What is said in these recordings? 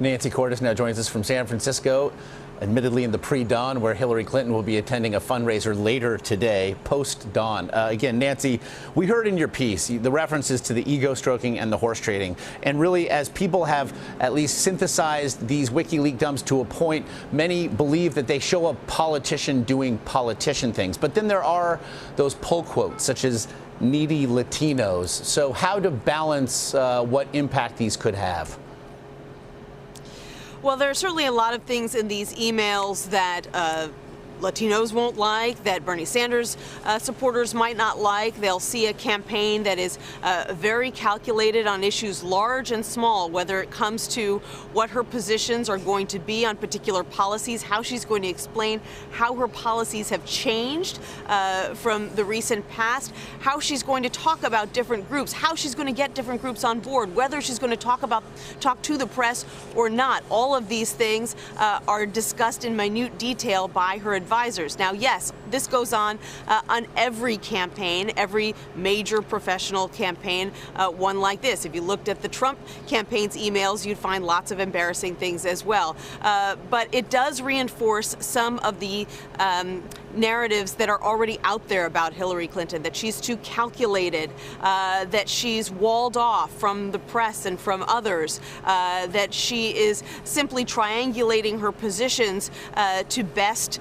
Nancy Cordes now joins us from San Francisco, admittedly in the pre-dawn, where Hillary Clinton will be attending a fundraiser later today, post-dawn. Again, Nancy, we heard in your piece the references to the ego stroking and the horse trading. And really, as people have at least synthesized these WikiLeaks dumps to a point, many believe that they show a politician doing politician things. But then there are those pull quotes, such as needy Latinos. So how to balance what impact these could have? Well, there are certainly a lot of things in these emails that Latinos won't like, that Bernie Sanders supporters might not like. They'll see a campaign that is very calculated on issues large and small, whether it comes to what her positions are going to be on particular policies, how she's going to explain how her policies have changed from the recent past, how she's going to talk about different groups, how she's going to get different groups on board, whether she's going to talk to the press or not. All of these things are discussed in minute detail by her advisors. Now, yes, this goes on every campaign, every major professional campaign, one like this. If you looked at the Trump campaign's emails, you'd find lots of embarrassing things as well. But it does reinforce some of the narratives that are already out there about Hillary Clinton, that she's too calculated, that she's walled off from the press and from others, that she is simply triangulating her positions to best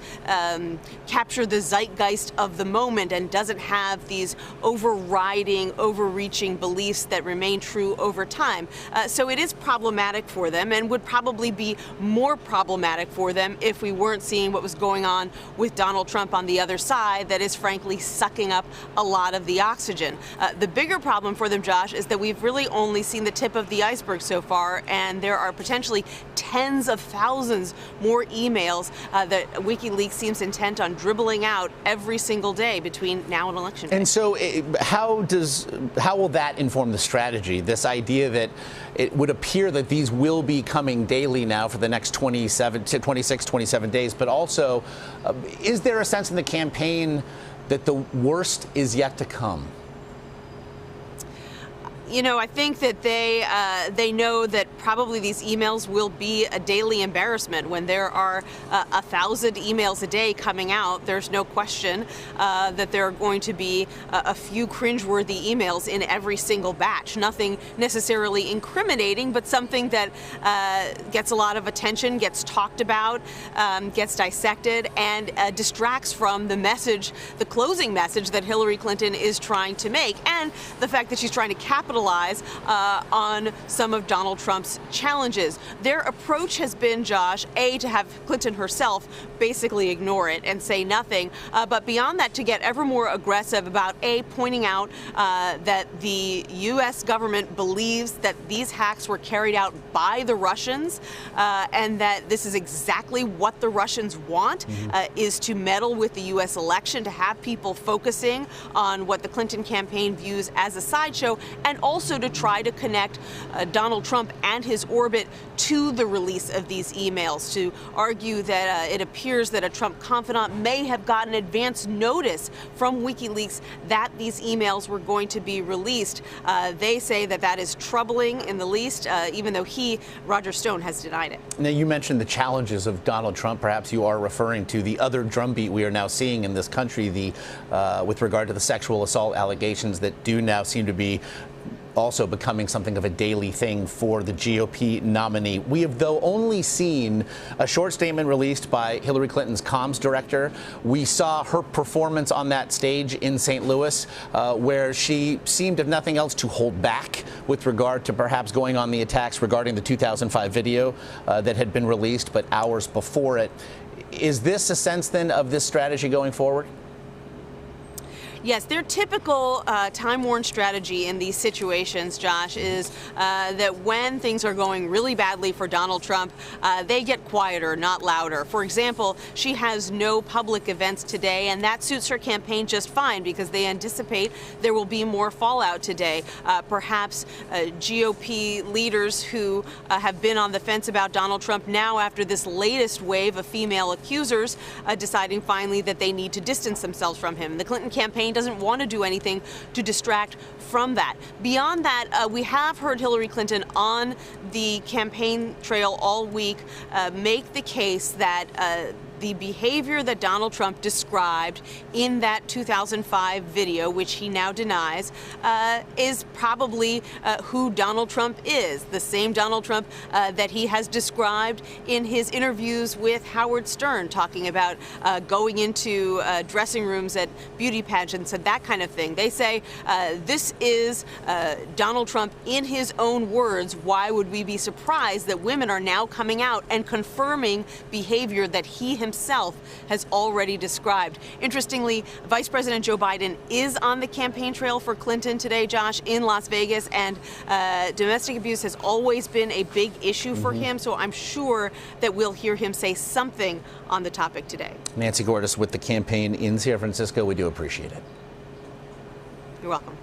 capture the zeitgeist of the moment and doesn't have these overriding, overreaching beliefs that remain true over time. So it is problematic for them, and would probably be more problematic for them if we weren't seeing what was going on with Donald Trump on the other side, that is frankly sucking up a lot of the oxygen. The bigger problem for them, Josh, is that we've really only seen the tip of the iceberg so far, and there are potentially tens of thousands more emails that WikiLeaks seems intent on dribbling out every single day between now and election day. And so how will that inform the strategy? This idea that it would appear that these will be coming daily now for the next 27 days, but also is there a sense in the campaign that the worst is yet to come? You know, I think that they know that probably these emails will be a daily embarrassment. When there are 1,000 emails a day coming out, there's no question that there are going to be a few cringeworthy emails in every single batch. Nothing necessarily incriminating, but something that gets a lot of attention, gets talked about, gets dissected, and distracts from the message, the closing message that Hillary Clinton is trying to make, and the fact that she's trying to capitalize on some of Donald Trump's challenges. Their approach has been, Josh, to have Clinton herself basically ignore it and say nothing, but beyond that, to get ever more aggressive about pointing out that the U.S. government believes that these hacks were carried out by the Russians, and that this is exactly what the Russians want, is to meddle with the U.S. election, to have people focusing on what the Clinton campaign views as a sideshow, and also to try to connect Donald Trump and his orbit to the release of these emails, to argue that it appears that a Trump confidant may have gotten advance notice from WikiLeaks that these emails were going to be released. They say that that is troubling in the least, even though Roger Stone, has denied it. Now, you mentioned the challenges of Donald Trump. Perhaps you are referring to the other drumbeat we are now seeing in this country, with regard to the sexual assault allegations that do now seem to be also becoming something of a daily thing for the GOP nominee. We have, though, only seen a short statement released by Hillary Clinton's comms director. We saw her performance on that stage in St. Louis, where she seemed, if nothing else, to hold back with regard to perhaps going on the attacks regarding the 2005 video that had been released, but hours before it. Is this a sense, then, of this strategy going forward? Yes, their typical time-worn strategy in these situations, Josh, is that when things are going really badly for Donald Trump, they get quieter, not louder. For example, she has no public events today, and that suits her campaign just fine because they anticipate there will be more fallout today. Perhaps GOP leaders who have been on the fence about Donald Trump now, after this latest wave of female accusers, deciding finally that they need to distance themselves from him. The Clinton campaign campaign doesn't want to do anything to distract from that. Beyond that, we have heard Hillary Clinton on the campaign trail all week make the case that the behavior that Donald Trump described in that 2005 video, which he now denies, is probably who Donald Trump is, the same Donald Trump that he has described in his interviews with Howard Stern, talking about going into dressing rooms at beauty pageants and that kind of thing. They say this is Donald Trump in his own words. Why would we be surprised that women are now coming out and confirming behavior that he himself has already described? Interestingly, Vice President Joe Biden is on the campaign trail for Clinton today, Josh, in Las Vegas, and domestic abuse has always been a big issue for him, so I'm sure that we'll hear him say something on the topic today. Nancy Gordis with the campaign in San Francisco. We do appreciate it. You're welcome.